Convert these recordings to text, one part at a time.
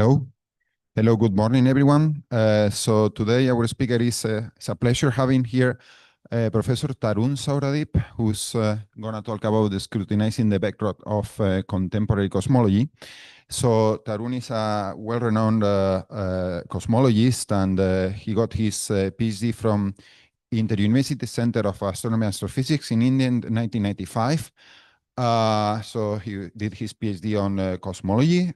Hello. Hello, good morning, everyone. So today our speaker is it's a pleasure having here Professor Tarun Sauradip, who's going to talk about the scrutinizing the bedrock of contemporary cosmology. So Tarun is a well-renowned cosmologist, and he got his PhD from Inter-University Center of Astronomy and Astrophysics in India in 1995. So he did his PhD on cosmology,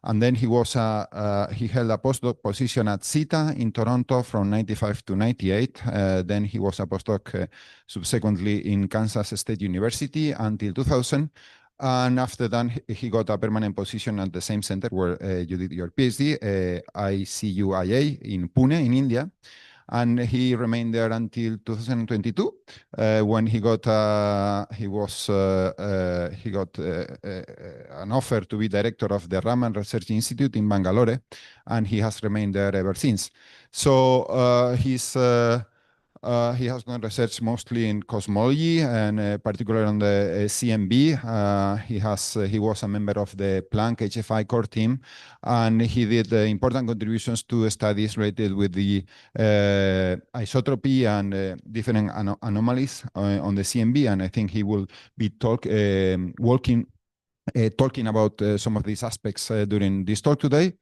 and then he held a postdoc position at CETA in Toronto from 95 to 98. Then he was a postdoc subsequently in Kansas State University until 2000. And after that, he got a permanent position at the same center where you did your PhD, ICUIA in Pune in India. And he remained there until 2022, when he got an offer to be director of the Raman Research Institute in Bangalore, and he has remained there ever since. So he has done research mostly in cosmology and particularly on the CMB. He was a member of the Planck HFI core team, and he did important contributions to studies related with the isotropy and different anomalies on the CMB. And I think he will be talking about some of these aspects during this talk today.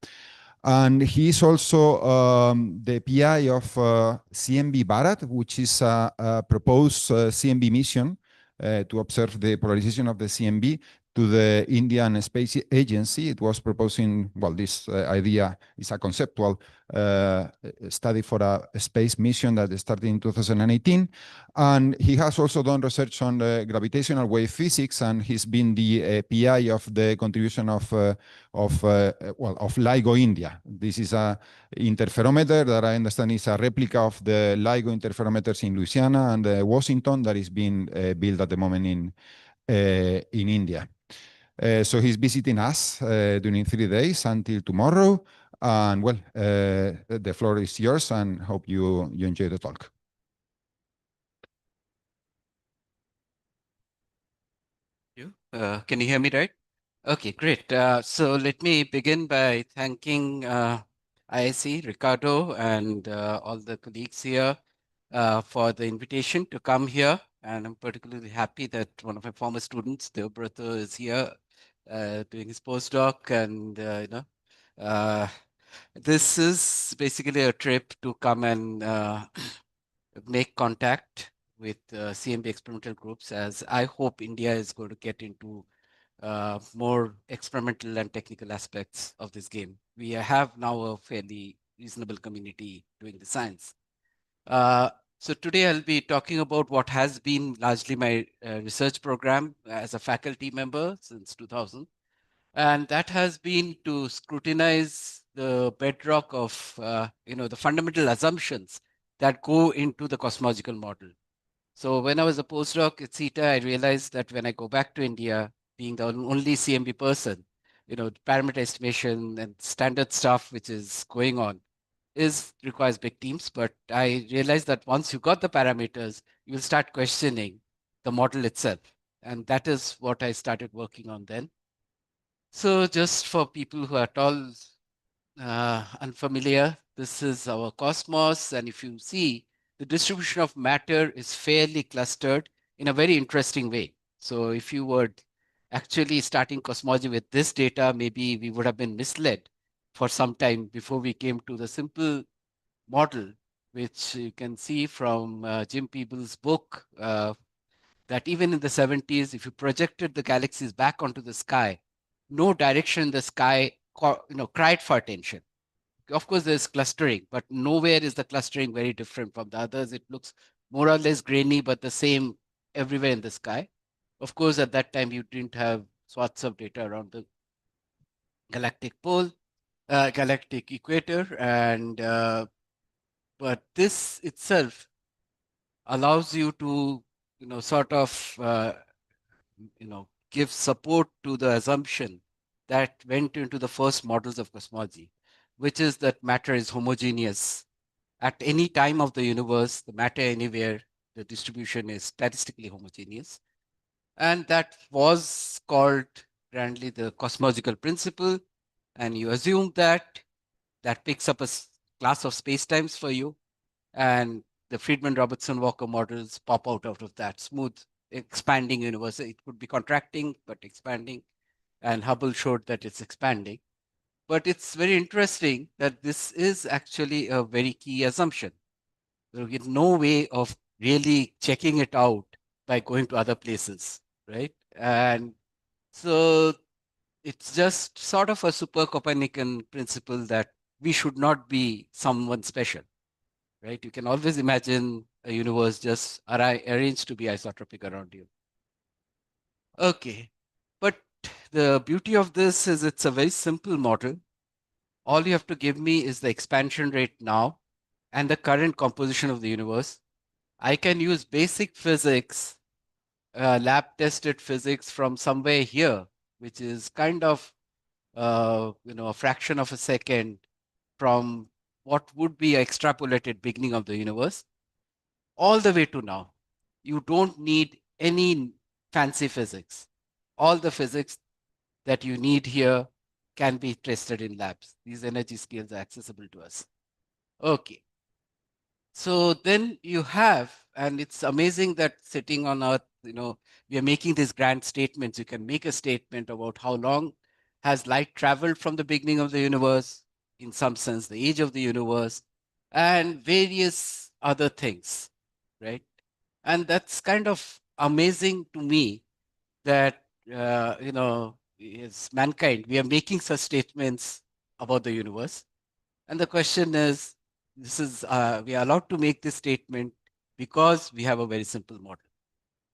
And he's also the PI of CMB Bharat, which is a proposed CMB mission to observe the polarization of the CMB to the Indian Space Agency. It was proposing, well, this idea is a conceptual study for a space mission that started in 2018. And he has also done research on gravitational wave physics, and he's been the PI of the contribution of LIGO India. This is a interferometer that I understand is a replica of the LIGO interferometers in Louisiana and Washington that is being built at the moment in India. So he's visiting us during 3 days until tomorrow. And well, the floor is yours, and hope you enjoy the talk. Can you hear me right? Okay, great. So let me begin by thanking ISE, Ricardo, and all the colleagues here for the invitation to come here. And I'm particularly happy that one of my former students, Deobrata, is here doing his postdoc. And, this is basically a trip to come and make contact with CMB experimental groups, as I hope India is going to get into more experimental and technical aspects of this game. We have now a fairly reasonable community doing the science. So today I'll be talking about what has been largely my research program as a faculty member since 2000. And that has been to scrutinize the bedrock of the fundamental assumptions that go into the cosmological model. So when I was a postdoc at CETA, I realized that when I go back to India, being the only CMB person, parameter estimation and standard stuff which is going on requires big teams. But I realized that once you got the parameters, you will start questioning the model itself. And that is what I started working on then. So just for people who are at all unfamiliar, this is our cosmos. And if you see, the distribution of matter is fairly clustered in a very interesting way. So if you were actually starting cosmology with this data, maybe we would have been misled for some time before we came to the simple model, which you can see from Jim Peebles' book, that even in the 70s, if you projected the galaxies back onto the sky, no direction in the sky cried for attention. Of course, there's clustering, but nowhere is the clustering very different from the others. It looks more or less grainy, but the same everywhere in the sky. Of course, at that time, you didn't have swaths of data around the galactic pole, galactic equator, and but this itself allows you to, sort of, give support to the assumption that went into the first models of cosmology, which is that matter is homogeneous. At any time of the universe, the matter anywhere, the distribution is statistically homogeneous. And that was called grandly the cosmological principle. and you assume that that picks up a class of spacetimes for you, and the Friedman-Robertson-Walker models pop out of that smooth expanding universe. It could be contracting, but expanding, and Hubble showed that it's expanding. But it's very interesting that this is actually a very key assumption. There is no way of really checking it out by going to other places, right? And so it's just sort of a super Copernican principle that we should not be someone special, right? You can always imagine a universe just arranged to be isotropic around you. Okay, but the beauty of this is it's a very simple model. All you have to give me is the expansion rate now and the current composition of the universe. I can use basic physics, lab tested physics from somewhere here, which is kind of a fraction of a second from what would be an extrapolated beginning of the universe all the way to now. You don't need any fancy physics. All the physics that you need here can be tested in labs. These energy scales are accessible to us. Okay. So then you have, and it's amazing that sitting on Earth, we are making these grand statements. You can make a statement about how long has light traveled from the beginning of the universe, in some sense, the age of the universe, and various other things, right? And that's kind of amazing to me that, as mankind, we are making such statements about the universe. And the question is, we are allowed to make this statement because we have a very simple model.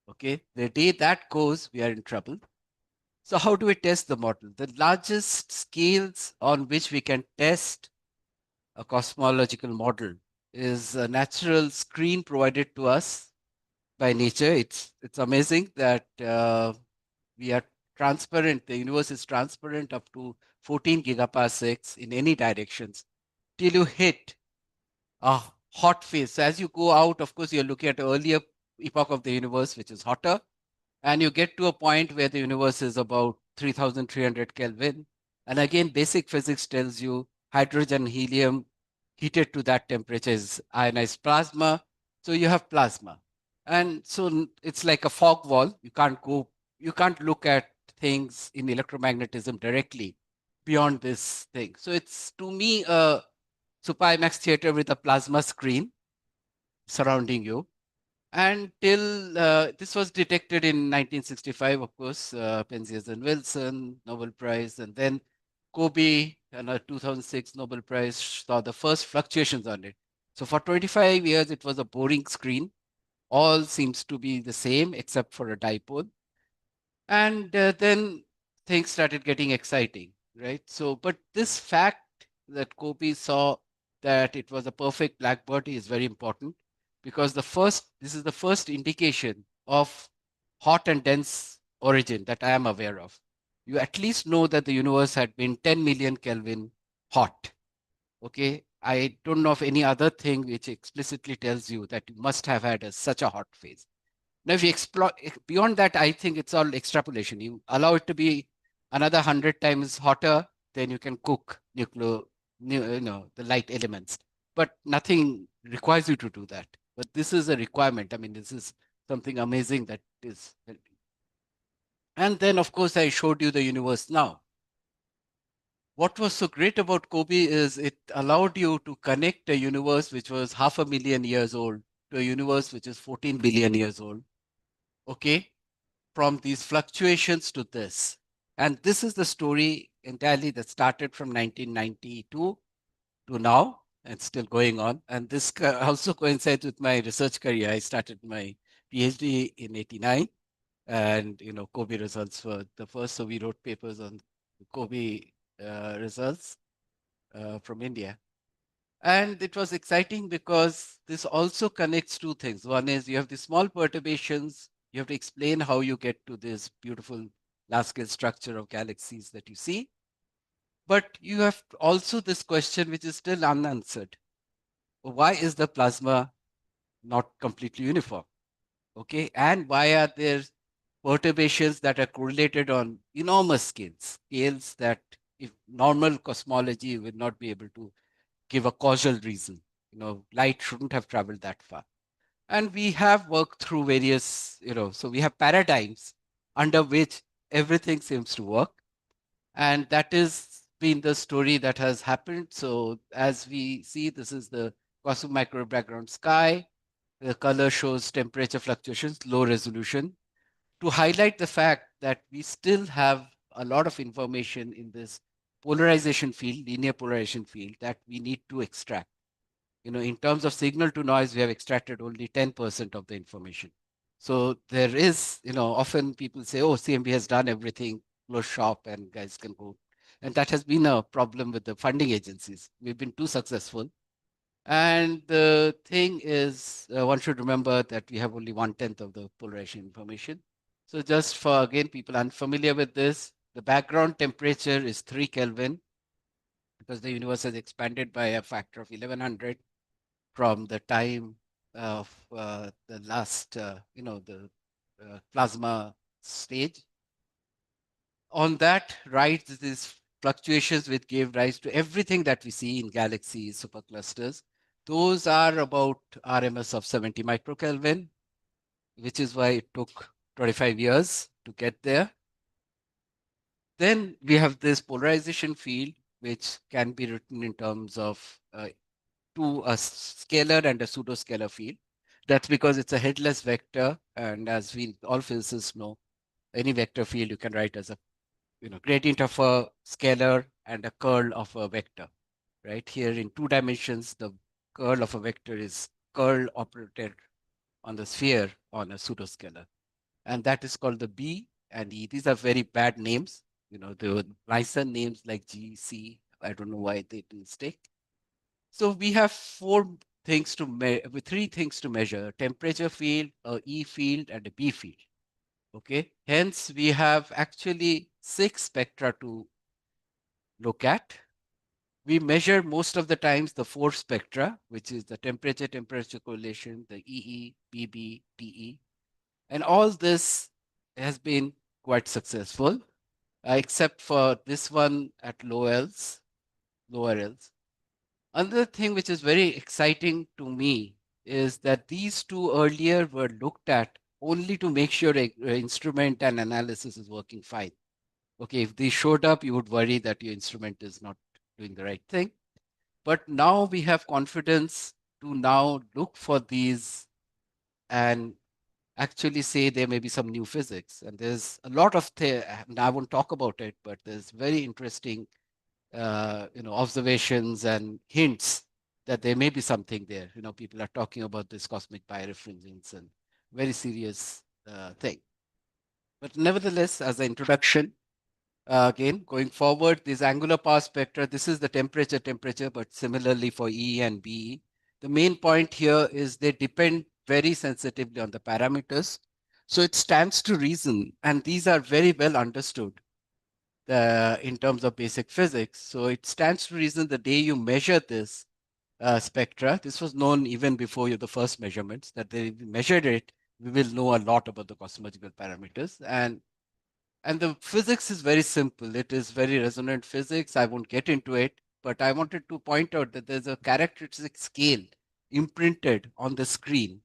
Okay, the day that goes, we are in trouble. So how do we test the model? The largest scales on which we can test a cosmological model is a natural screen provided to us by nature. It's amazing that we are transparent. The universe is transparent up to 14 gigaparsecs in any directions till you hit a hot phase. So as you go out, of course, you're looking at an earlier epoch of the universe, which is hotter, and you get to a point where the universe is about 3,300 Kelvin. And again, basic physics tells you hydrogen, helium heated to that temperature is ionized plasma. So you have plasma. And so it's like a fog wall. You can't look at things in electromagnetism directly beyond this thing. So it's to me a super IMAX theater with a plasma screen surrounding you. And till this was detected in 1965, of course, Penzias and Wilson, Nobel Prize, and then Kobe, and a 2006 Nobel Prize, saw the first fluctuations on it. So for 25 years, it was a boring screen. All seems to be the same except for a dipole. And then things started getting exciting, right? So, but this fact that Kobe saw that it was a perfect black body is very important because this is the first indication of hot and dense origin that I am aware of. You at least know that the universe had been 10 million Kelvin hot. Okay. I don't know of any other thing which explicitly tells you that you must have had such a hot phase. Now, if you explore beyond that, I think it's all extrapolation. You allow it to be another 100 times hotter, then you can cook the light elements. But nothing requires you to do that. But this is a requirement. I mean, this is something amazing that is helping. And then, of course, I showed you the universe now. What was so great about Kobe is it allowed you to connect a universe which was 500,000 years old to a universe which is 14 billion years old. Okay, from these fluctuations to this. And this is the story entirely that started from 1992 to now and still going on. And this also coincides with my research career. I started my PhD in 89 and, Kobe results were the first. So we wrote papers on Kobe results from India. And it was exciting because this also connects two things. One is you have the small perturbations. You have to explain how you get to this beautiful large scale structure of galaxies that you see. But you have also this question which is still unanswered. Why is the plasma not completely uniform? Okay. And why are there perturbations that are correlated on enormous scales that if normal cosmology will not be able to give a causal reason. Light shouldn't have traveled that far. And we have worked through various, so we have paradigms under which everything seems to work. And that is been the story that has happened. So as we see, this is the cosmic microwave background sky. The color shows temperature fluctuations, low resolution, to highlight the fact that we still have a lot of information in this polarization field, linear polarization field, that we need to extract. In terms of signal to noise, we have extracted only 10% of the information. So there is, often people say, oh, CMB has done everything, close shop and guys can go. And that has been a problem with the funding agencies. We've been too successful. And the thing is, one should remember that we have only 1/10 of the polarization information. So just for, again, people unfamiliar with this, the background temperature is 3 Kelvin because the universe has expanded by a factor of 1100 from the time of the last, the plasma stage. On that, right, these fluctuations which gave rise to everything that we see in galaxies, superclusters, those are about RMS of 70 microkelvin, which is why it took 25 years to get there. Then we have this polarization field, which can be written in terms of to a scalar and a pseudoscalar field. That's because it's a headless vector, and as we all physicists know, any vector field you can write as a gradient of a scalar and a curl of a vector. Right here in 2 dimensions, the curl of a vector is curl operated on the sphere on a pseudoscalar, and that is called the B and E. These are very bad names. The nicer names like G, C. I don't know why they didn't stick. So we have three things to measure: temperature field, a E field, and a B field. Okay. Hence, we have actually 6 spectra to look at. We measure most of the times the 4 spectra, which is the temperature correlation, the EE, BB, TE. And all this has been quite successful, except for this one at lower Ls. Another thing which is very exciting to me is that these two earlier were looked at only to make sure instrument and analysis is working fine. Okay, if they showed up, you would worry that your instrument is not doing the right thing. But now we have confidence to now look for these and actually say there may be some new physics. And there's a lot of, I won't talk about it, but there's very interesting observations and hints that there may be something there. People are talking about this cosmic birefringence and very serious thing. But nevertheless, as an introduction, again, going forward, this angular power spectra, this is the temperature, but similarly for E and BE. The main point here is they depend very sensitively on the parameters. So it stands to reason, and these are very well understood in terms of basic physics. So it stands to reason the day you measure this spectra, this was known even before the first measurements, that they measured it, we will know a lot about the cosmological parameters. And the physics is very simple. It is very resonant physics. I won't get into it, but I wanted to point out that there's a characteristic scale imprinted on the screen.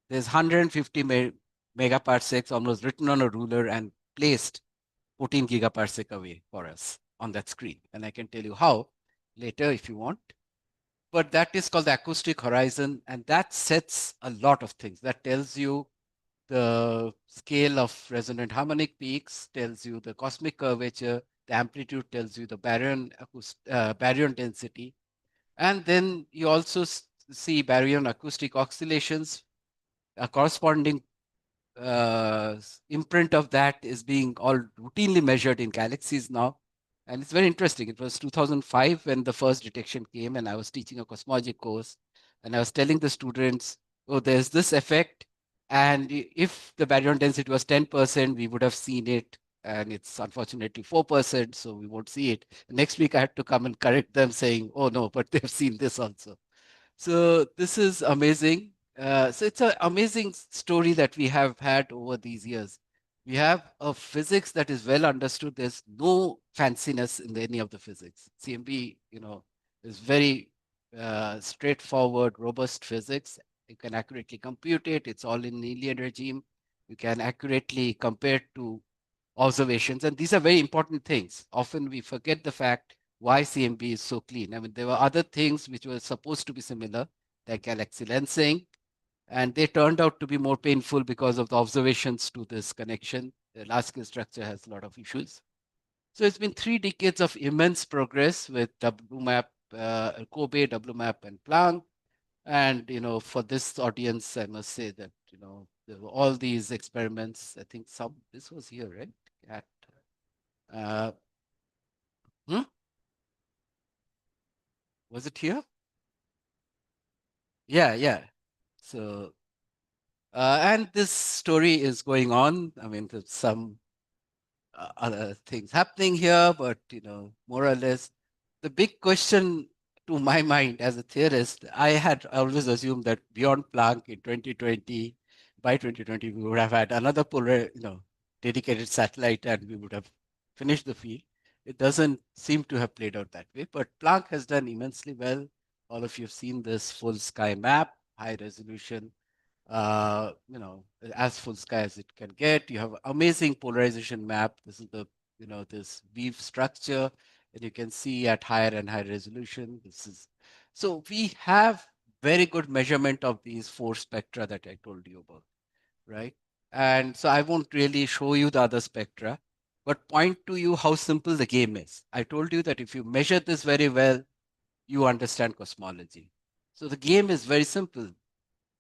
There's 150 megaparsecs almost written on a ruler and placed 14 gigaparsec away for us on that screen. And I can tell you how later if you want. But that is called the acoustic horizon, and that sets a lot of things. That tells you the scale of resonant harmonic peaks, tells you the cosmic curvature, the amplitude tells you the baryon density. And then you also see baryon acoustic oscillations, a corresponding imprint of that is being all routinely measured in galaxies now. And it's very interesting. It was 2005 when the first detection came, and I was teaching a cosmology course, and I was telling the students, oh, there's this effect. And if the baryon density was 10%, we would have seen it. And it's unfortunately 4%, so we won't see it. Next week, I had to come and correct them saying, oh, no, but they've seen this also. So this is amazing. So it's an amazing story that we have had over these years. We have a physics that is well understood. There's no fanciness in any of the physics. CMB, is very straightforward, robust physics. You can accurately compute it. It's all in linear regime. You can accurately compare to observations. And these are very important things. Often we forget the fact why CMB is so clean. I mean, there were other things which were supposed to be similar, like galaxy lensing, and they turned out to be more painful because of the observations to this connection. The large scale structure has a lot of issues. So it's been 3 decades of immense progress with WMAP, Kobe, WMAP, and Planck. And for this audience, I must say that there were all these experiments. I think this was here, right? At uh, hmm? Was it here? Yeah, yeah. So and this story is going on. I mean, there's some other things happening here, but more or less, the big question to my mind as a theorist, I had always assumed that beyond Planck in 2020, by 2020, we would have had another polar, dedicated satellite, and we would have finished the field. It doesn't seem to have played out that way, but Planck has done immensely well. All of you have seen this full sky map, high resolution, as full sky as it can get. You have amazing polarization map. This is this weave structure, and you can see at higher and higher resolution. So we have very good measurement of these 4 spectra that I told you about, right? And so I won't really show you the other spectra, but point to you how simple the game is. I told you that if you measure this very well, you understand cosmology. So the game is very simple.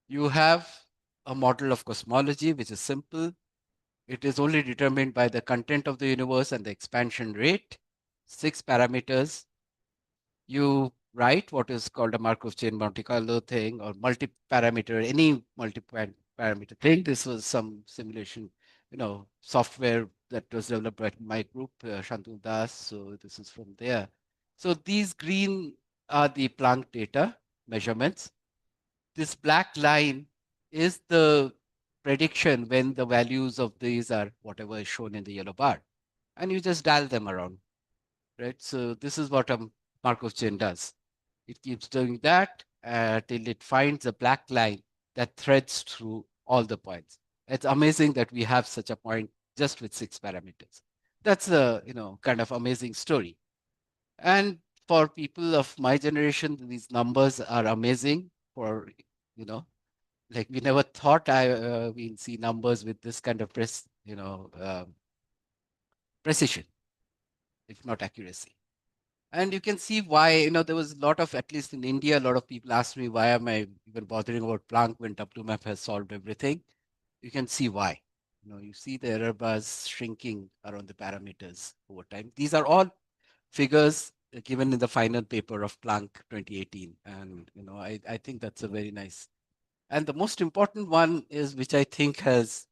You have a model of cosmology, which is simple. It is only determined by the content of the universe and the expansion rate, 6 parameters. You write what is called a Markov chain Monte Carlo thing, or multi-parameter, any multi-parameter thing. This was some simulation, software that was developed by my group, Shantanu Das. So this is from there. So these green are the Planck data measurements. This black line is the prediction when the values of these are whatever is shown in the yellow bar. And you just dial them around, right? So this is what a Markov chain does. It keeps doing that till it finds a black line that threads through all the points. It's amazing that we have such a point just with 6 parameters. That's a kind of amazing story. And for people of my generation, these numbers are amazing. For you know, like we never thought we'll see numbers with this kind of precision, if not accuracy. And you can see why, there was a lot of, at least in India, a lot of people asked me, why am I even bothering about Planck when WMAP has solved everything? You can see why. You see the error bars shrinking around the parameters over time. These are all figures given in the final paper of Planck 2018. And, I think that's a very nice. And the most important one is, which I think has,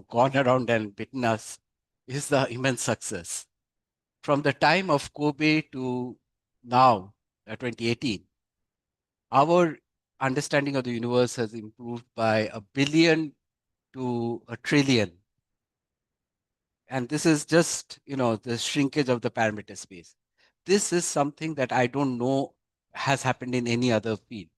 gone around and bitten us, is the immense success. From the time of Kobe to now, 2018, our understanding of the universe has improved by 1 billion to 1 trillion. And this is just, the shrinkage of the parameter space. This is something that I don't know has happened in any other field.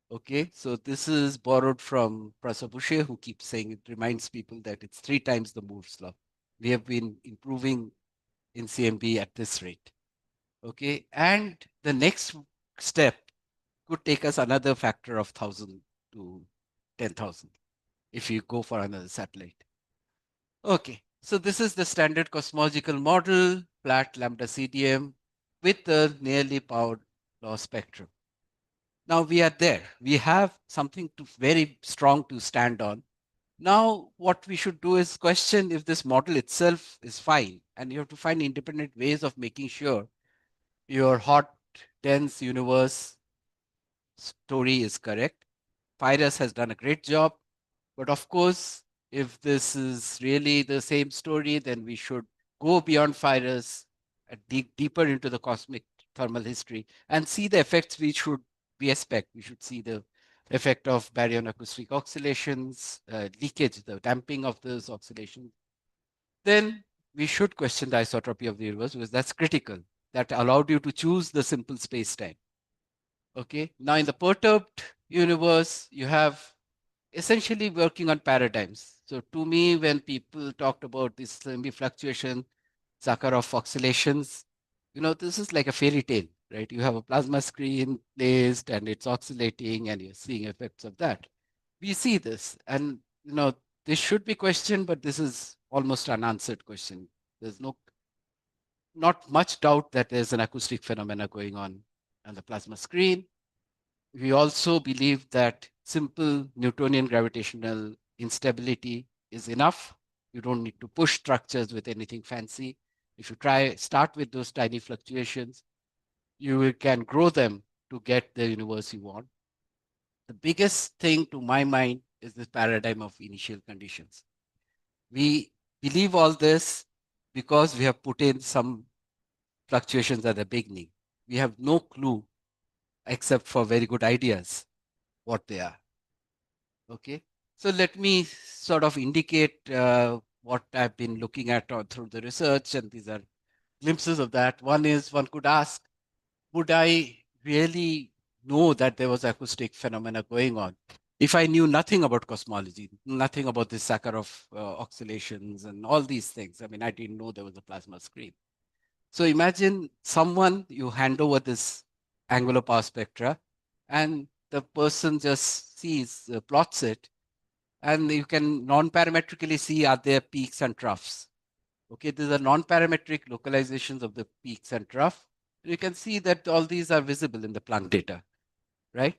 Okay, so this is borrowed from Professor Boucher, who keeps saying, it reminds people that it's 3 times the Moore's law. We have been improving in CMB at this rate. Okay, and the next step could take us another factor of 1,000 to 10,000 if you go for another satellite. Okay, so this is the standard cosmological model, flat lambda CDM with the nearly powered law spectrum. Now we are there. We have something very strong to stand on. Now, what we should do is question if this model itself is fine, and you have to find independent ways of making sure your hot, dense universe story is correct. Pyrus has done a great job, but of course, if this is really the same story, then we should go beyond Pyrus and dig deeper into the cosmic thermal history and see the effects we expect. We should see the effect of baryon acoustic oscillations, leakage, the damping of those oscillations. then we should question the isotropy of the universe, because that's critical. That allowed you to choose the simple space-time. Okay. Now in the perturbed universe, you have essentially working on paradigms. So to me, when people talked about this MB fluctuation, Sakharov oscillations, this is like a fairy tale, right? You have a plasma screen placed and it's oscillating and you're seeing effects of that. We see this, and this should be questioned, but this is almost an unanswered question. There's not much doubt that there's an acoustic phenomena going on the plasma screen. We also believe that simple Newtonian gravitational instability is enough. You don't need to push structures with anything fancy. If you start with those tiny fluctuations, you can grow them to get the universe you want. The biggest thing to my mind is this paradigm of initial conditions. We believe all this because we have put in some fluctuations at the beginning. We have no clue, except for very good ideas, what they are. Okay, so let me sort of indicate what I've been looking at through the research, and these are glimpses of that. One is, one could ask, would I really know that there was acoustic phenomena going on if I knew nothing about cosmology, nothing about the Sakharov oscillations and all these things? I mean, I didn't know there was a plasma screen. So imagine someone, you hand over this angular power spectra, and the person just sees, plots it, and you can non-parametrically see are there peaks and troughs. Okay, these are non-parametric localizations of the peaks and trough. You can see that all these are visible in the Planck data, right?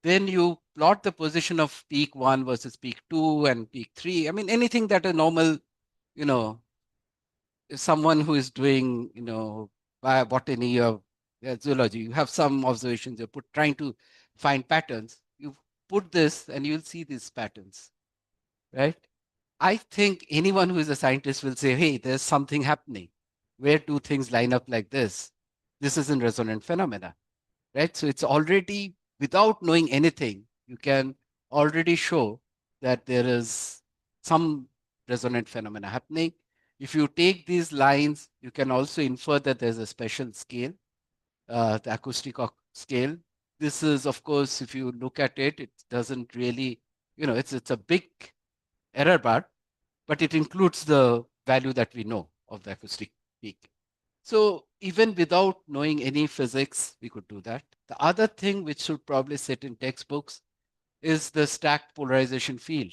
Then you plot the position of peak 1 versus peak 2 and peak 3. I mean, anything that a normal, someone who is doing, botany or zoology, you have some observations, you're trying to find patterns. You put this and you'll see these patterns, right? I think anyone who is a scientist will say, hey, there's something happening. Where do things line up like this? This isn't resonant phenomena, right? So it's already, without knowing anything, you can already show that there is some resonant phenomena happening. If you take these lines, you can also infer that there's a special scale, the acoustic scale. This is, of course, if you look at it, it doesn't really, it's a big error bar, but it includes the value that we know of the acoustic peak. So even without knowing any physics, we could do that. The other thing which should probably sit in textbooks is the stacked polarization field.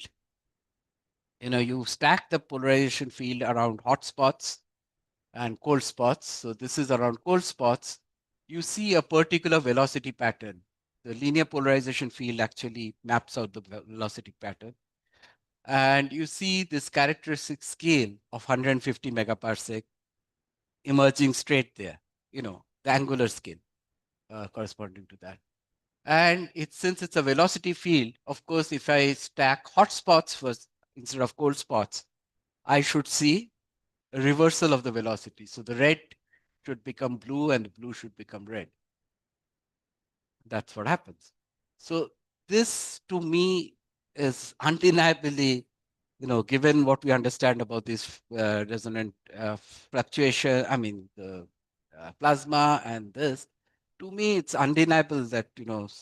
You stack the polarization field around hot spots and cold spots. So this is around cold spots. You see a particular velocity pattern. The linear polarization field actually maps out the velocity pattern. And you see this characteristic scale of 150 megaparsec emerging straight there, the angular scale corresponding to that. And since it's a velocity field, of course, if I stack hot spots first instead of cold spots, I should see a reversal of the velocity. So the red should become blue and the blue should become red. That's what happens. So this to me is undeniably, given what we understand about this resonant fluctuation, I mean, the plasma and this, to me, it's undeniable that,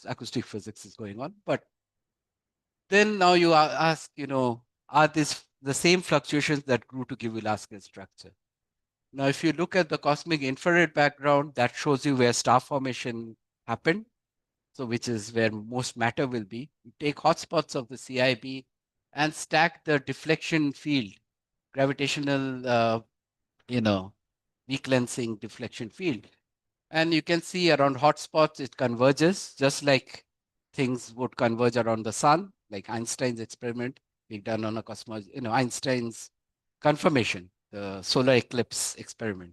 acoustic physics is going on. But then now you ask, are these the same fluctuations that grew to give Velasquez structure? Now, if you look at the cosmic infrared background, that shows you where star formation happened. So which is where most matter will be. You take hotspots of the CIB and stack the deflection field, gravitational, decleansing deflection field. And you can see around hotspots, it converges just like things would converge around the sun, like Einstein's experiment being done on a cosmology, Einstein's confirmation, the solar eclipse experiment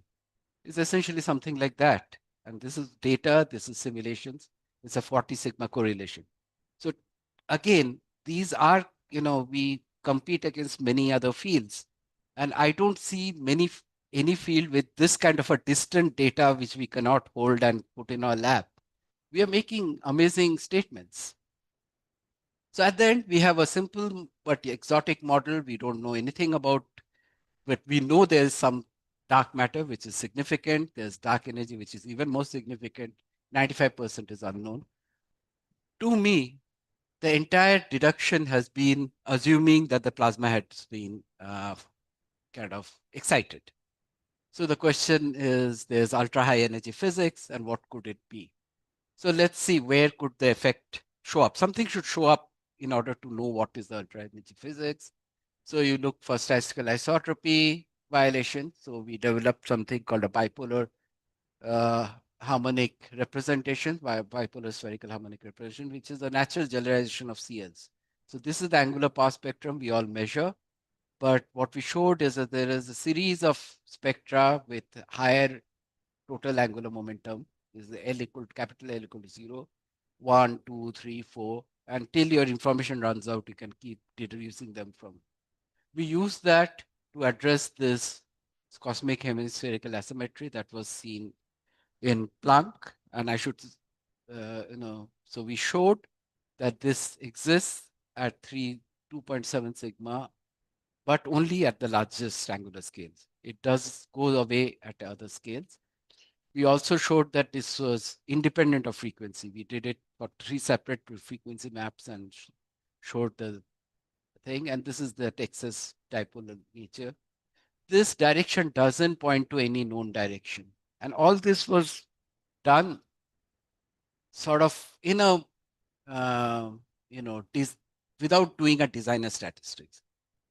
is essentially something like that. And this is data, this is simulations, it's a 40 sigma correlation. So again, these are, we compete against many other fields. And I don't see any field with this kind of a distant data which we cannot hold and put in our lab. We are making amazing statements. So at the end, we have a simple but exotic model. We don't know anything about But we know there's some dark matter which is significant. There's dark energy which is even more significant. 95% is unknown. To me, the entire deduction has been assuming that the plasma has been kind of excited. So the question is, there's ultra high energy physics, and what could it be? So let's see, where could the effect show up? Something should show up in order to know what is the ultra energy physics. So you look for statistical isotropy violation. So we developed something called a bipolar uh, harmonic representation, bipolar spherical harmonic representation, which is a natural generalization of CLs. So this is the angular power spectrum we all measure. But what we showed is that there is a series of spectra with higher total angular momentum. Is the L equal to capital L equal to 0, 1, 2, 3, 4. Until your information runs out, you can keep deducing them from. We use that to address this cosmic hemispherical asymmetry that was seen in Planck. And I should, so we showed that this exists at 2.7 sigma, but only at the largest angular scales. It does go away at other scales. We also showed that this was independent of frequency. We did it for 3 separate frequency maps and showed the thing. And this is the Texas dipole nature. This direction doesn't point to any known direction. And all this was done sort of in a, without doing a designer statistics.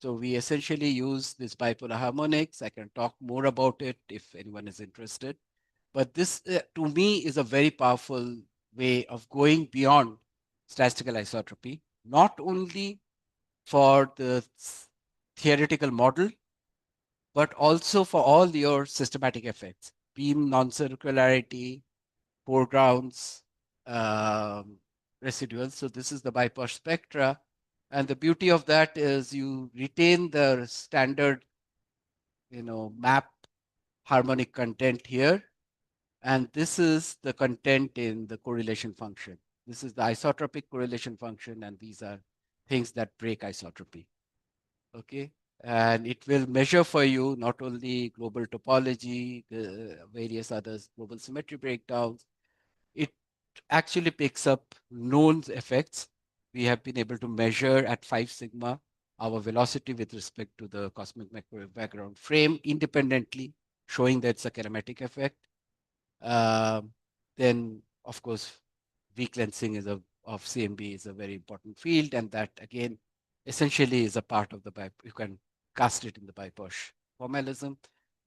So we essentially use this bipolar harmonics. I can talk more about it if anyone is interested. But this, to me, is a very powerful way of going beyond statistical isotropy, not only for the theoretical model, but also for all your systematic effects, beam non-circularity, foregrounds, residuals. So this is the BIPOSH spectra. And the beauty of that is you retain the standard, map harmonic content here. And this is the content in the correlation function. This is the isotropic correlation function, and these are things that break isotropy. Okay. And it will measure for you not only global topology, various others, global symmetry breakdowns. It actually picks up known effects. We have been able to measure at 5 sigma our velocity with respect to the cosmic microwave background frame independently, showing that it's a kinematic effect. Then, of course, weak lensing of CMB is a very important field, and that again essentially is a part of the you can cast it in the BIPOSH formalism.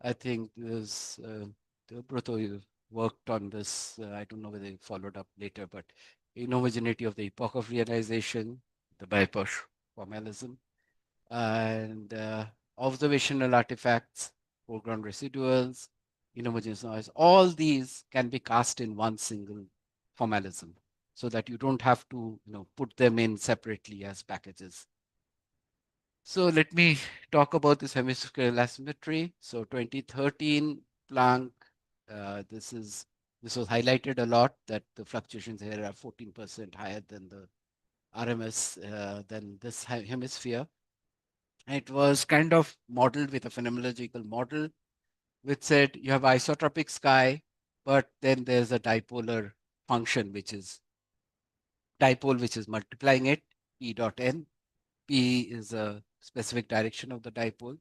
I think there's Bruto, you worked on this. I don't know whether you followed up later, but inhomogeneity of the epoch of realization, the BIPOSH formalism, and observational artifacts, foreground residuals, inhomogeneous noise. All these can be cast in one single formalism, so that you don't have to put them in separately as packages. So let me talk about this hemispherical asymmetry. So 2013 Planck, this was highlighted a lot that the fluctuations here are 14% higher than the RMS than this hemisphere. It was kind of modeled with a phenomenological model, which said you have isotropic sky, but then there's a dipolar function, which is dipole, which is multiplying it, P dot n. P is a specific direction of the dipole.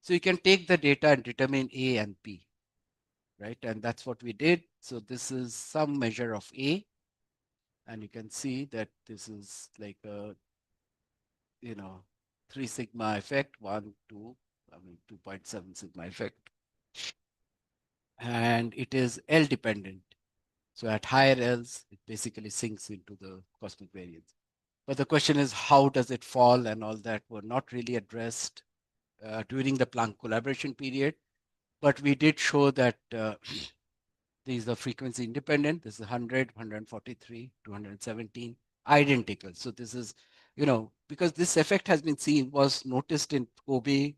So you can take the data and determine A and P, right? And that's what we did. So this is some measure of A. And you can see that this is like a, 3 sigma effect, 1, 2, 2.7 sigma effect. And it is L dependent. So at higher L's, it basically sinks into the cosmic variance. But the question is, how does it fall? And all that were not really addressed during the Planck collaboration period. But we did show that these are frequency independent. This is 100, 143, 217, identical. So this is, because this effect has been seen, was noticed in Kobe,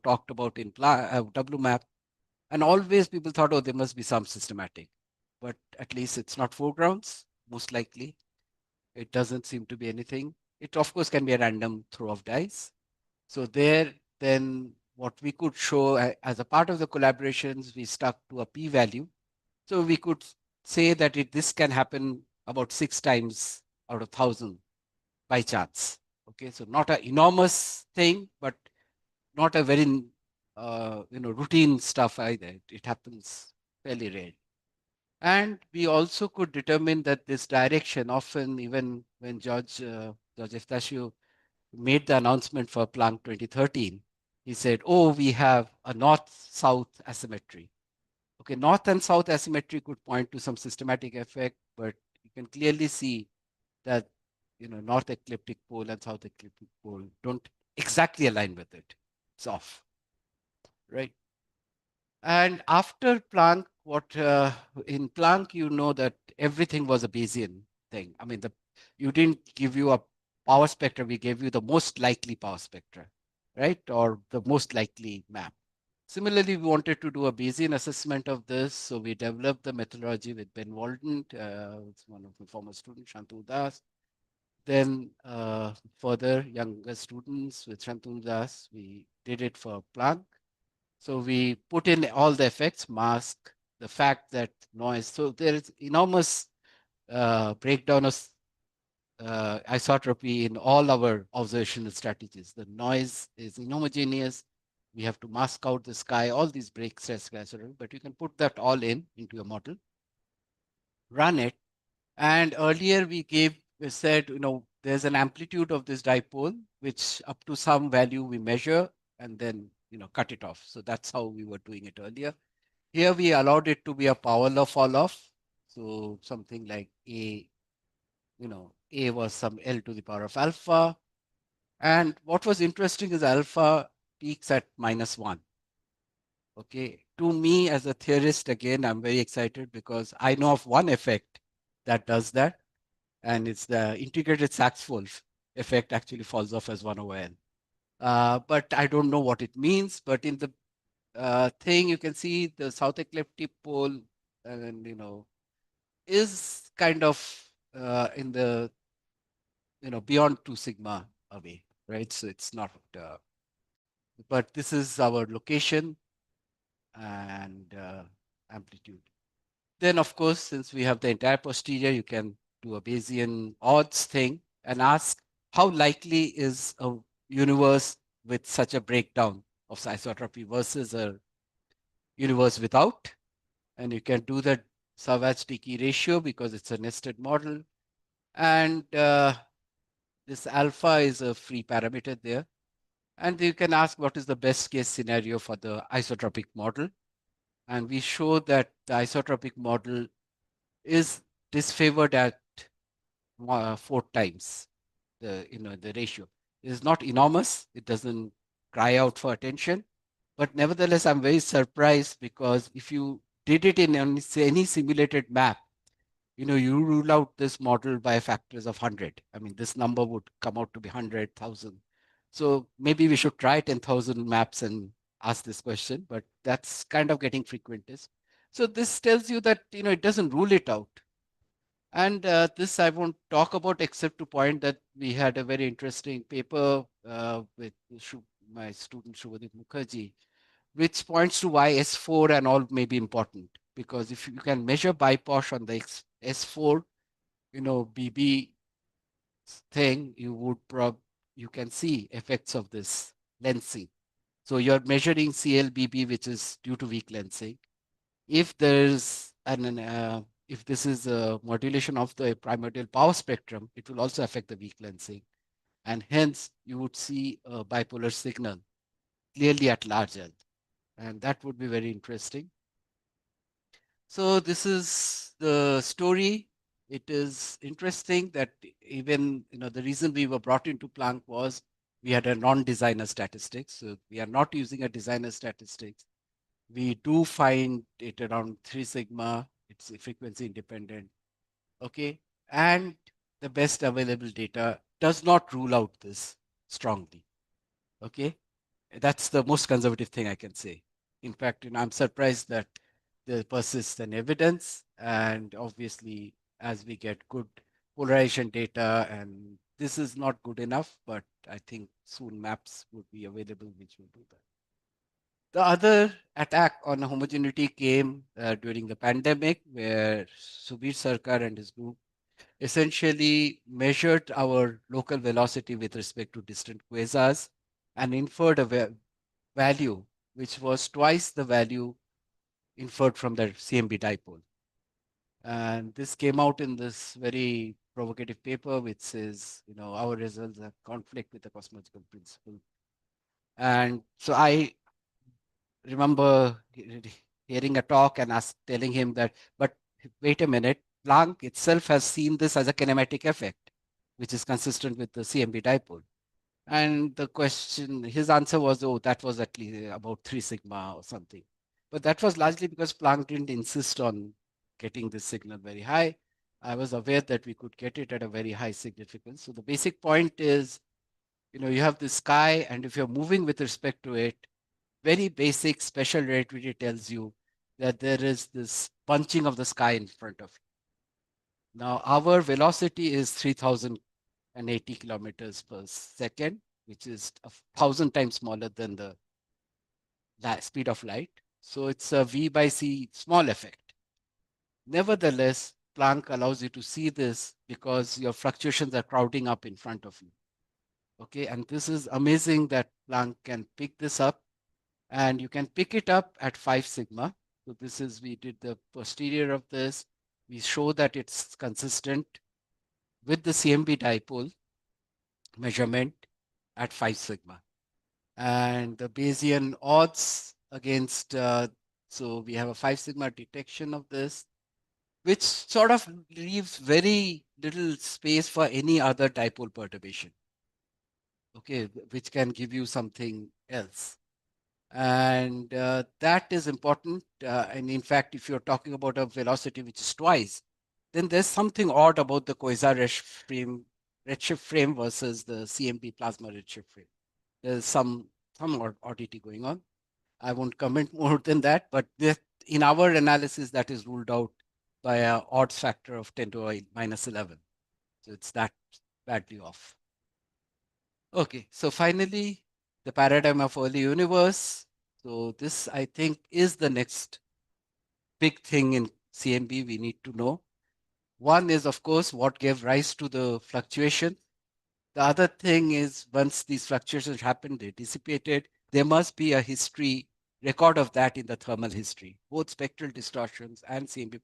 talked about in WMAP. And always people thought, oh, there must be some systematic. But at least it's not foregrounds, most likely. It doesn't seem to be anything. It, of course, can be a random throw of dice. So there, then what we could show as a part of the collaborations, we stuck to a p-value. So we could say that this can happen about 6 times out of 1,000 by chance. Okay, so not an enormous thing, but not a very routine stuff either. It happens fairly rare. And we also could determine that this direction, often even when George Eftasio made the announcement for Planck 2013, he said, oh, we have a north-south asymmetry. Okay, north and south asymmetry could point to some systematic effect, but you can clearly see that north ecliptic pole and south ecliptic pole don't exactly align with it. It's off, right? And after Planck, what in Planck, you know that everything was a Bayesian thing. I mean, you didn't give you a power spectra, we gave you the most likely power spectra, right? Or the most likely map. Similarly, we wanted to do a Bayesian assessment of this, so we developed the methodology with Ben Walden, it's one of my former students, Shantanu Das. Then further younger students with Shantanu Das, we did it for Planck. So we put in all the effects, mask, the fact that noise. So there is enormous breakdown of isotropy in all our observational strategies. The noise is inhomogeneous. We have to mask out the sky, all these break stress isotropy, but you can put that all into a model, run it. And earlier we said, there's an amplitude of this dipole, which up to some value we measure and then, cut it off. So that's how we were doing it earlier. Here we allowed it to be a power law fall off. So something like A was some L to the power of alpha. And what was interesting is alpha peaks at -1. Okay. To me, as a theorist, again, I'm very excited because I know of one effect that does that. And it's the integrated Sachs-Wolf effect actually falls off as 1 over N. But I don't know what it means. But in the thing, you can see the south ecliptic pole, and is kind of in the beyond 2 sigma away, right? So it's not. But this is our location and amplitude. Then, of course, since we have the entire posterior, you can do a Bayesian odds thing and ask how likely is a universe with such a breakdown of isotropy versus a universe without. And you can do the Savage-Dickey ratio because it's a nested model. And this alpha is a free parameter there. And you can ask what is the best case scenario for the isotropic model. And we show that the isotropic model is disfavored at 4 times the ratio. It is not enormous. It doesn't cry out for attention. But nevertheless, I'm very surprised because if you did it in any simulated map, you rule out this model by factors of 100. I mean, this number would come out to be 100,000. So maybe we should try 10,000 maps and ask this question, but that's kind of getting frequentist. So this tells you that, it doesn't rule it out. And this I won't talk about except to point that we had a very interesting paper with my student Shubhadeep Mukherjee, which points to why S4 and all may be important. Because if you can measure BIPOSH on the S4, BB thing, you can see effects of this lensing. So you're measuring CLBB, which is due to weak lensing. If there's if this is a modulation of the primordial power spectrum, it will also affect the weak lensing. And hence, you would see a bipolar signal clearly at large L. And that would be very interesting. So this is the story. It is interesting that even, the reason we were brought into Planck was we had a non-designer statistics. So we are not using a designer statistics. We do find it around 3 sigma. It's frequency independent. Okay. And the best available data does not rule out this strongly. Okay. That's the most conservative thing I can say. In fact, I'm surprised that there persists an evidence, and obviously, as we get good polarization data, and this is not good enough, but I think soon maps would be available which will do that. The other attack on homogeneity came during the pandemic, where Subir Sarkar and his group essentially measured our local velocity with respect to distant quasars and inferred a value which was twice the value inferred from the CMB dipole. And this came out in this very provocative paper, which says, our results have conflict with the cosmological principle. And so I remember hearing a talk and telling him that, but wait a minute, Planck itself has seen this as a kinematic effect, which is consistent with the CMB dipole. And the question, his answer was, oh, that was at least about 3 sigma or something. But that was largely because Planck didn't insist on getting this signal very high. I was aware that we could get it at a very high significance. So the basic point is, you have the sky, and if you're moving with respect to it, very basic special relativity tells you that there is this punching of the sky in front of you. Now, our velocity is 3080 kilometers per second, which is 1,000 times smaller than the speed of light. So it's a v by c small effect. Nevertheless, Planck allows you to see this because your fluctuations are crowding up in front of you. Okay, and this is amazing that Planck can pick this up, and you can pick it up at 5 sigma. So this is, we did the posterior of this. We show that it's consistent with the CMB dipole measurement at 5 sigma. And the Bayesian odds against, so we have a 5 sigma detection of this, which sort of leaves very little space for any other dipole perturbation, okay, which can give you something else. And that is important. And in fact, if you're talking about a velocity which is twice, then there's something odd about the quasar redshift frame versus the CMB plasma redshift frame. There's some oddity going on. I won't comment more than that, but in our analysis, that is ruled out by an odds factor of 10 to minus 11. So it's that badly off. Okay, so finally, the paradigm of early universe. So this, I think, is the next big thing in CMB we need to know. One is, of course, what gave rise to the fluctuation. The other thing is, once these fluctuations happened, they dissipated. There must be a history record of that in the thermal history. Both spectral distortions and CMB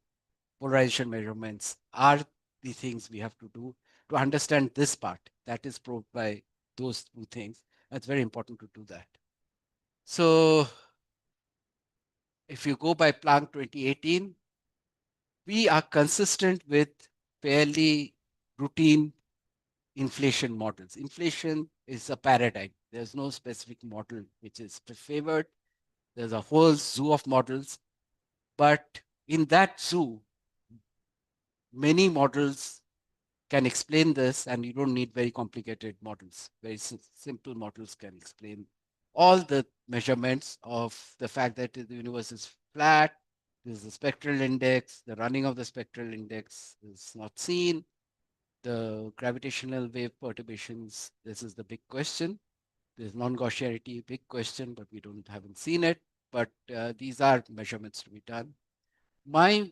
polarization measurements are the things we have to do to understand this part. That is proved by those two things. It's very important to do that. So if you go by Planck 2018, we are consistent with fairly routine inflation models. Inflation is a paradigm. There's no specific model which is favored. There's a whole zoo of models. But in that zoo, many models can explain this, and you don't need very complicated models. Very simple models can explain all the measurements of the fact that the universe is flat. This is the spectral index. The running of the spectral index is not seen. The gravitational wave perturbations, this is the big question. There's non-Gaussianity, big question, but we haven't seen it. But these are measurements to be done. My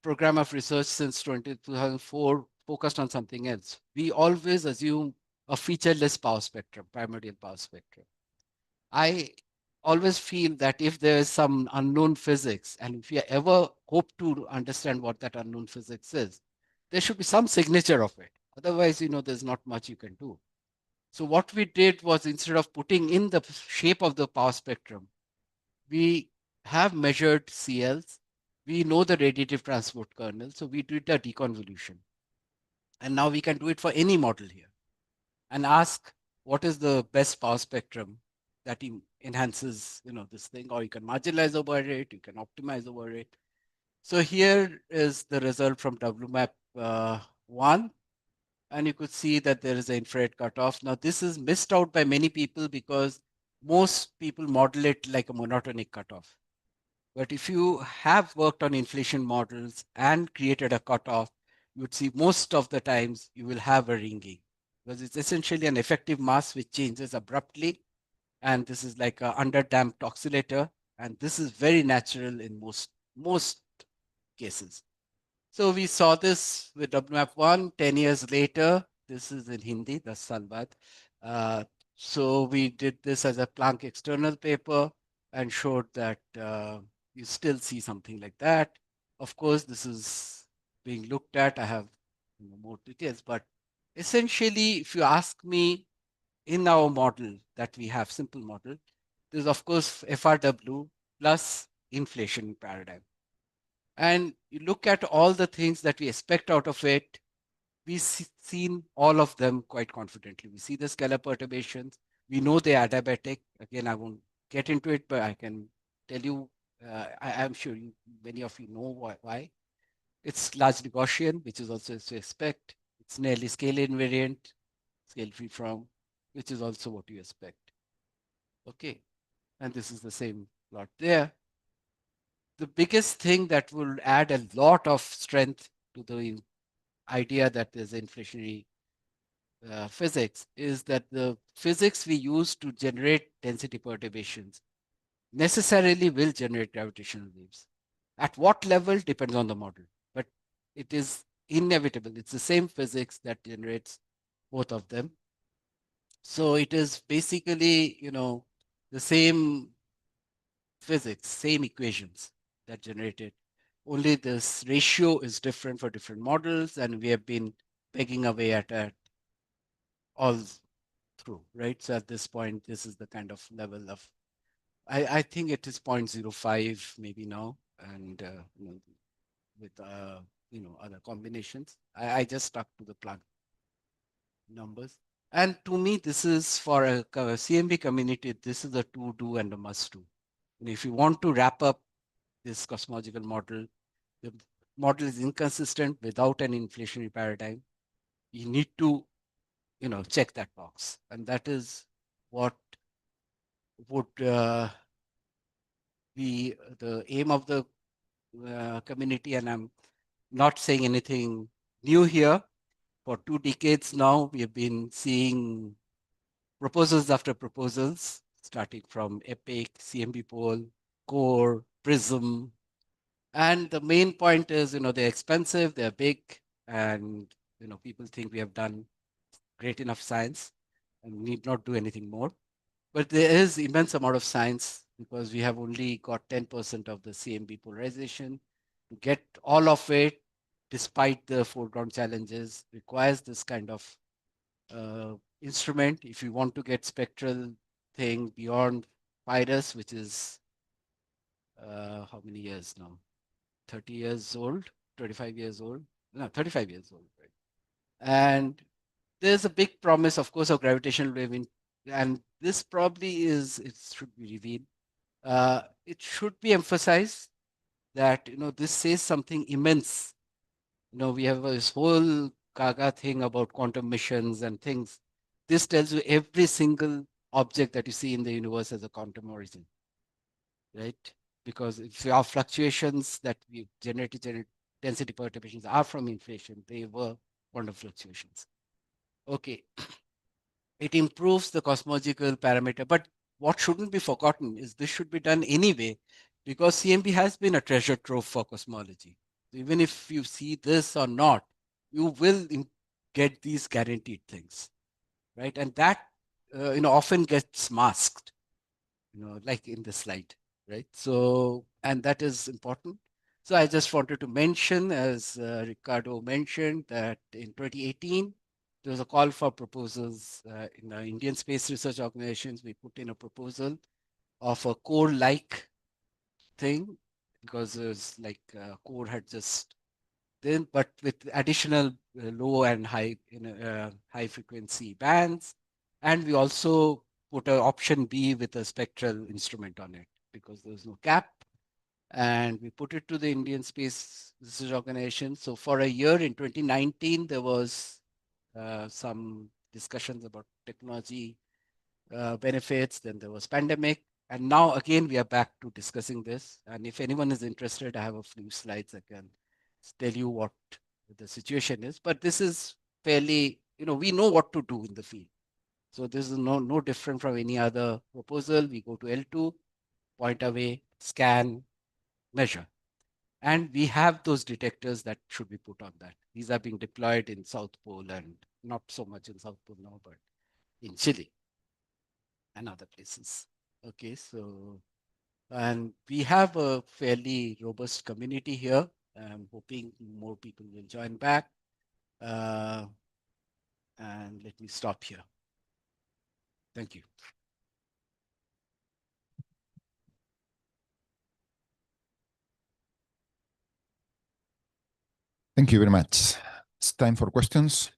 program of research since 2004 focused on something else. We always assume a featureless power spectrum, primordial power spectrum. I always feel that if there is some unknown physics, and if you ever hope to understand what that unknown physics is, there should be some signature of it. Otherwise, there's not much you can do. So what we did was, instead of putting in the shape of the power spectrum, we have measured CLs. We know the radiative transport kernel, so we did a deconvolution. And now we can do it for any model here and ask what is the best power spectrum that enhances this thing, or you can marginalize over it, you can optimize over it. So here is the result from WMAP 1. And you could see that there is an infrared cutoff. Now this is missed out by many people because most people model it like a monotonic cutoff. But if you have worked on inflation models and created a cutoff, you would see most of the times you will have a ringing, because it's essentially an effective mass which changes abruptly. And this is like a under-damped oscillator. And this is very natural in most cases. So we saw this with WMAP1 10 years later. This is in Hindi, the Salvat. So we did this as a Planck external paper and showed that you still see something like that. Of course, this is being looked at. I have more details, but essentially, if you ask me, in our model that we have, simple model, there's of course FRW plus inflation paradigm. And you look at all the things that we expect out of it, we've seen all of them quite confidently. We see the scalar perturbations. We know they're adiabatic. Again, I won't get into it, but I can tell you, I'm sure many of you know why. It's largely Gaussian, which is also to expect. It's nearly scale invariant, scale free from, which is also what you expect. Okay, and this is the same plot there. The biggest thing that will add a lot of strength to the idea that there's inflationary physics is that the physics we use to generate density perturbations necessarily will generate gravitational waves. At what level depends on the model, but it is inevitable. It's the same physics that generates both of them. So it is basically, the same physics, same equations that generate it. Only this ratio is different for different models, and we have been pegging away at it all through, right? So at this point, this is the kind of level of, I think it is 0.05 maybe now, and with other combinations. I just stuck to the Planck numbers. And to me, this is for a CMB community, this is a to do and a must do. And if you want to wrap up this cosmological model, the model is inconsistent without an inflationary paradigm. You need to, check that box. And that is what would be the aim of the community. And I'm not saying anything new here. For 2 decades now, we have been seeing proposals after proposals, starting from EPIC, CMB Pole, Core, Prism. And the main point is, they're expensive, they're big, and, people think we have done great enough science and need not do anything more. But there is immense amount of science because we have only got 10% of the CMB polarization. To get all of it, despite the foreground challenges, requires this kind of instrument. If you want to get spectral thing beyond Pyrus, which is how many years now? 30 years old, 25 years old? No, 35 years old, right? And there's a big promise, of course, of gravitational wave, and this probably it should be revealed. It should be emphasized that this says something immense. We have this whole gaga thing about quantum missions and things. This tells you every single object that you see in the universe has a quantum origin, right? Because if our fluctuations that we generate density perturbations are from inflation, they were quantum fluctuations. Okay, it improves the cosmological parameter. But what shouldn't be forgotten is this should be done anyway, because CMB has been a treasure trove for cosmology. So even if you see this or not, you will get these guaranteed things, right? And that often gets masked, like in the slide, right? So, and that is important. So I just wanted to mention, as Ricardo mentioned, that in 2018, there was a call for proposals in the Indian Space Research Organizations. We put in a proposal of a core-like thing because it was like core had just then, but with additional low and high high frequency bands, and we also put an option B with a spectral instrument on it because there was no cap, and we put it to the Indian Space Research Organization. So for a year in 2019, there was some discussions about technology benefits. Then there was pandemic. And now again, we are back to discussing this. And if anyone is interested, I have a few slides I can tell you what the situation is. But this is fairly, we know what to do in the field. So this is no different from any other proposal. We go to L2, point away, scan, measure. And we have those detectors that should be put on that. These are being deployed in South Pole and not so much in South Pole now, but in Chile and other places. Okay, so, and we have a fairly robust community here. I'm hoping more people will join back. And let me stop here. Thank you. Thank you very much. It's time for questions.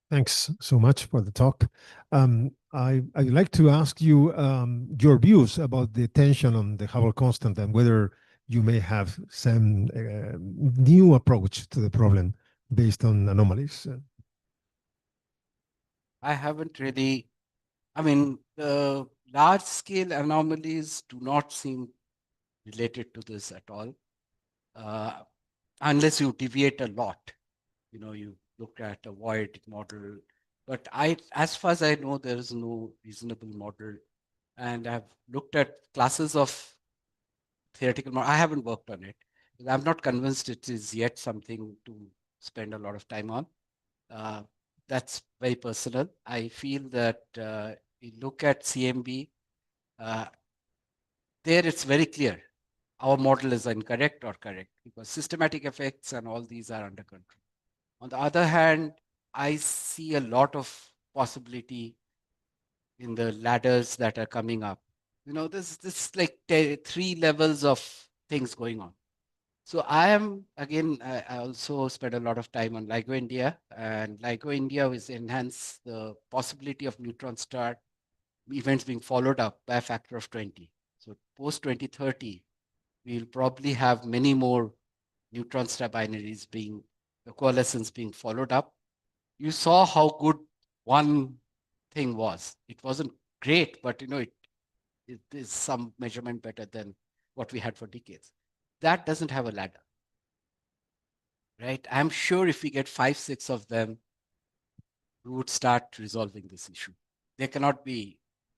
Thanks so much for the talk. I'd like to ask you your views about the tension on the Hubble constant and whether you may have some new approach to the problem based on anomalies. I haven't really, I mean, the large scale anomalies do not seem related to this at all, unless you deviate a lot. You know, you look at a void model, but as far as I know, there is no reasonable model. And I've looked at classes of theoretical model. I haven't worked on it. I'm not convinced it is yet something to spend a lot of time on. That's very personal. I feel that you look at CMB, there it's very clear. Our model is incorrect or correct because systematic effects and all these are under control. On the other hand, I see a lot of possibility in the ladders that are coming up. You know, this like three levels of things going on. So I am, again, I also spent a lot of time on LIGO India, and LIGO India is enhance the possibility of neutron star events being followed up by a factor of 20. So post 2030, we'll probably have many more neutron star binaries being, the coalescence being followed up. You saw how good one thing was. It wasn't great, but you know, it is some measurement better than what we had for decades. That doesn't have a ladder, right? I'm sure if we get 5, 6 of them, we would start resolving this issue. There cannot be,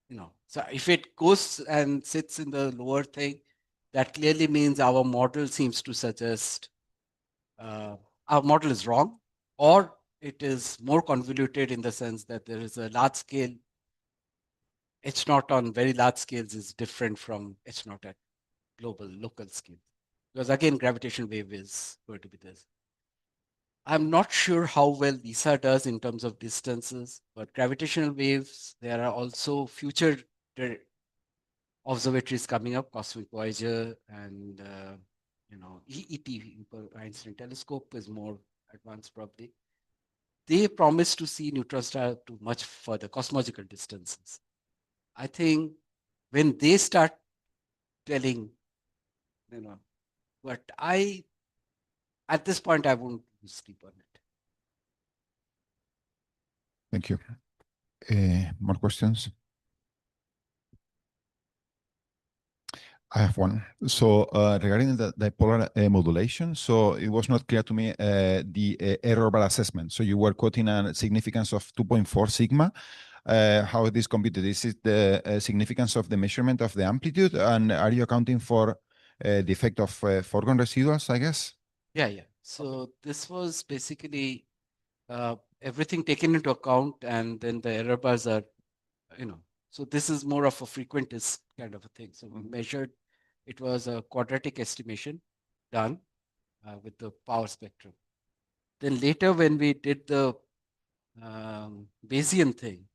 you know, so if it goes and sits in the lower thing, that clearly means our model seems to suggest our model is wrong, or it is more convoluted in the sense that there is a large scale. H naught on very large scales is different from H naught at global, local scale. Because again, gravitational wave is going to be this. I'm not sure how well ESA does in terms of distances, but gravitational waves, there are also future observatories coming up, Cosmic Voyager and you know, EET, Einstein Telescope is more advanced probably. They promise to see neutron star to much further cosmological distances. I think when they start telling, you know, but at this point, I won't sleep on it. Thank you. More questions? I have one. So regarding the dipolar modulation, so it was not clear to me the error bar assessment. So you were quoting a significance of 2.4 sigma. How it is computed? Is it the significance of the measurement of the amplitude? And are you accounting for the effect of foregone residuals, I guess? Yeah. So this was basically everything taken into account, and then the error bars are, you know, so this is more of a frequentist kind of a thing. So we measured, it was a quadratic estimation done with the power spectrum. Then later when we did the Bayesian thing,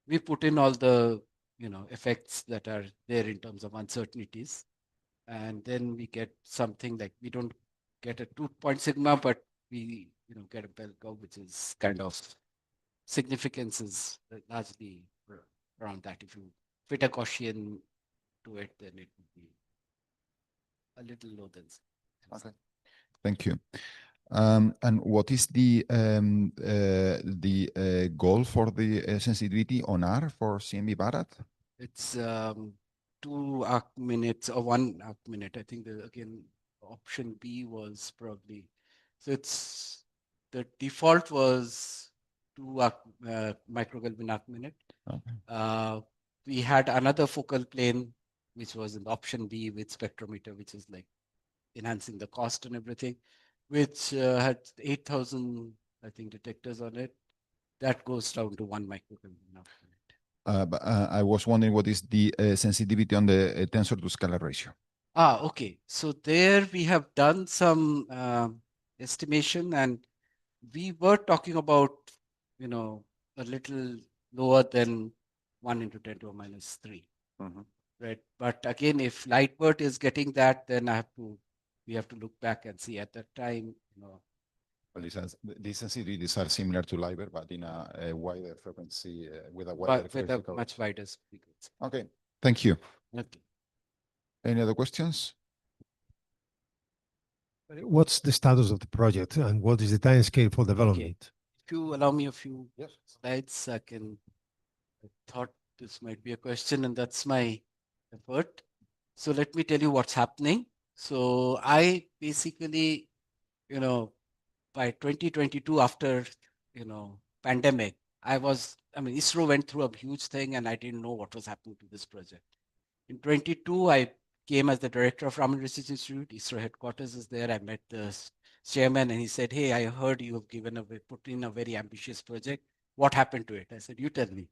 we put in all the, you know, effects that are there in terms of uncertainties. And then we get something like, we don't get a 2-point sigma, but we, you know, get a bell curve, which is kind of significance is largely around that. If you fit a Gaussian to it, then it would be a little low than. Okay. Thank you. And what is the goal for the sensitivity on R for CMB Bharat? It's 2 arc minutes or 1 arc minute. I think again option B was probably, so it's the default was 2 microkelvin arc minute. Okay. We had another focal plane, which was in option B with spectrometer, which is like enhancing the cost and everything, which had 8,000, I think, detectors on it. That goes down to 1 microkelvin arc minute. But I was wondering what is the sensitivity on the tensor to scalar ratio? Okay. So there we have done some estimation, and we were talking about, a little lower than 1 into 10 to the minus 3. Right. But again, if Lightbird is getting that, then we have to look back and see at that time, Well, these sensitivities are similar to LIBOR, but in a wider frequency with a wider but with a much wider frequency. Okay, thank you. Okay. Any other questions? What's the status of the project and what is the time scale for development? If you allow me a few Yes. slides, I thought this might be a question, and that's my effort. So let me tell you what's happening. So I basically, by 2022, after, pandemic, ISRO went through a huge thing and I didn't know what was happening to this project. In 22, I came as the director of Raman Research Institute. ISRO headquarters is there. I met the chairman and he said, "Hey, I heard you have put in a very ambitious project. What happened to it?" I said, "You tell me."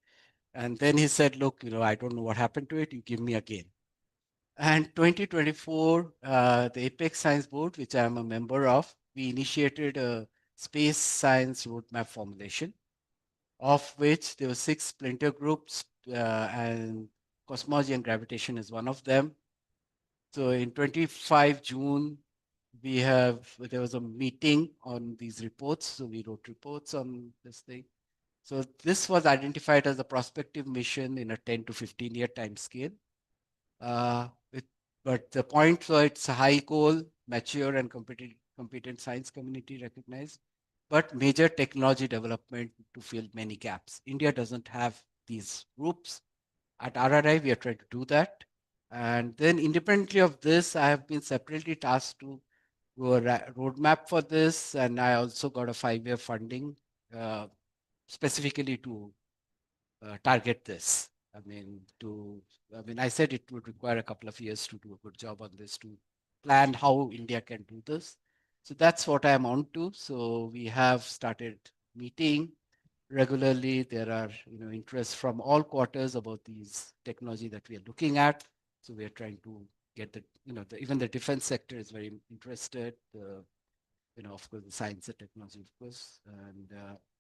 And then he said, "Look, I don't know what happened to it. You give me again." And 2024, the Apex Science Board, which I am a member of, we initiated a space science roadmap formulation, of which there were 6 splinter groups, and cosmology and gravitation is one of them. So in 25 June, there was a meeting on these reports. So we wrote reports on this thing. So this was identified as a prospective mission in a 10 to 15 year time scale. But the point, so it's a high goal, mature and competent science community recognized, but major technology development to fill many gaps. India doesn't have these groups. At RRI, we are trying to do that. And then independently of this, I have been separately tasked to do a roadmap for this. And I also got a 5-year funding specifically to target this. I said it would require a couple of years to do a good job on this, to plan how India can do this. So that's what I'm on to. So we have started meeting regularly. There are interests from all quarters about these technology that we are looking at. So we are trying to get even the defense sector is very interested. Of course, the science and technology, of course. And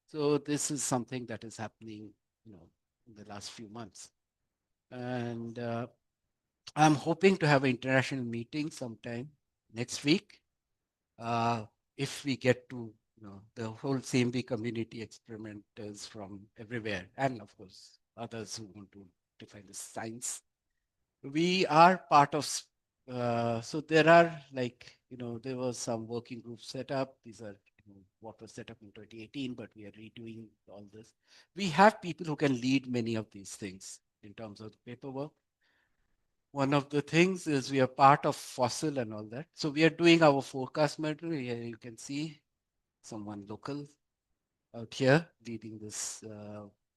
so this is something that is happening, in the last few months. And I'm hoping to have an international meeting sometime next week. If we get to, the whole CMB community, experimenters from everywhere, and of course, others who want to define the science. We are part of, so there are there was some working groups set up. These are what was set up in 2018, but we are redoing all this. We have people who can lead many of these things in terms of the paperwork. One of the things is we are part of fossil and all that. So we are doing our forecast model. Here you can see someone local out here leading this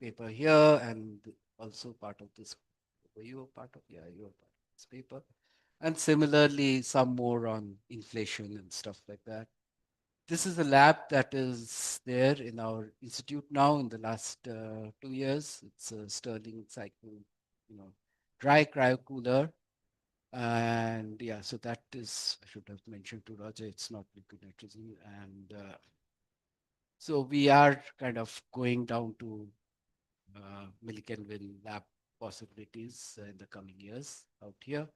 paper here, and also part of this. You were part of, you were part of this paper. And similarly, some more on inflation and stuff like that. This is a lab that is there in our institute now in the last 2 years. It's a Stirling cycle, dry cryocooler. And yeah, so that is, I should have mentioned to Roger, it's not liquid nitrogen. And so we are kind of going down to millikelvin lab possibilities in the coming years out here.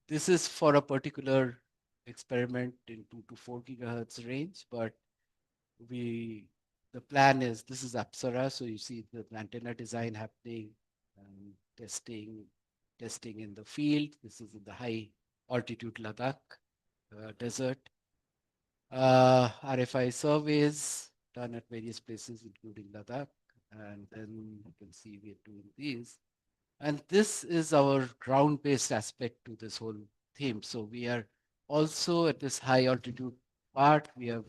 This is for a particular experiment in 2 to 4 gigahertz range, but the plan is, this is Apsara, so you see the antenna design happening and testing in the field. This is in the high altitude Ladakh desert. RFI surveys done at various places, including Ladakh. And then you can see we're doing these. And this is our ground-based aspect to this whole theme. So we are also at this high altitude part, we are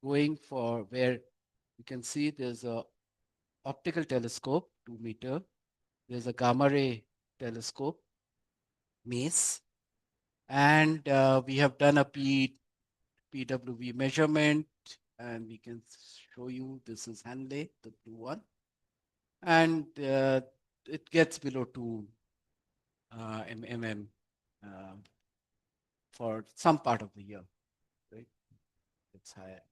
going for where You can see there's a optical telescope, 2 meter. There's a gamma ray telescope, MACE. And we have done a PWV measurement, and we can show you this is Hanley, the blue one. And it gets below 2 mm for some part of the year, right? It's higher.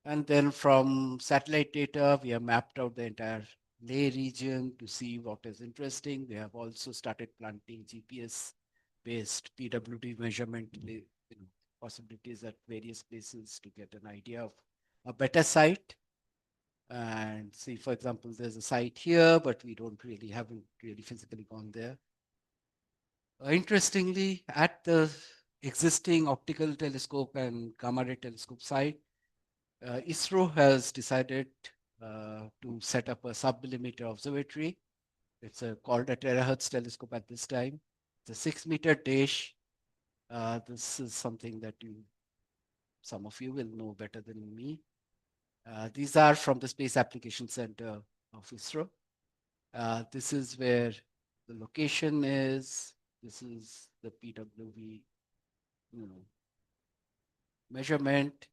And then from satellite data, we have mapped out the entire lay region to see what is interesting. We have also started planting GPS-based PWD measurement possibilities at various places to get an idea of a better site. And see, for example, there's a site here, but we haven't really physically gone there. Interestingly, at the existing optical telescope and gamma ray telescope site, ISRO has decided to set up a sub-millimeter observatory. It's called a terahertz telescope at this time. It's a 6-meter dish. This is something that some of you will know better than me. These are from the Space Application Center of ISRO. This is where the location is. This is the PWV measurement.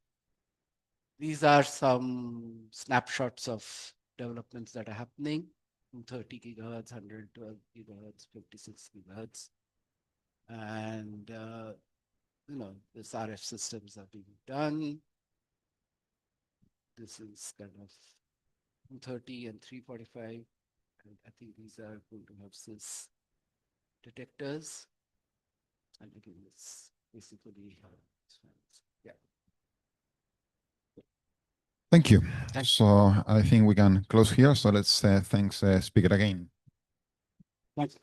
These are some snapshots of developments that are happening. 230 gigahertz, 112 gigahertz, 56 gigahertz. And, this RF systems are being done. This is kind of 230 and 345. And I think these are going to have cis detectors. And again, it's basically, yeah. Thank you. So I think we can close here. So let's thanks speaker again. Thanks.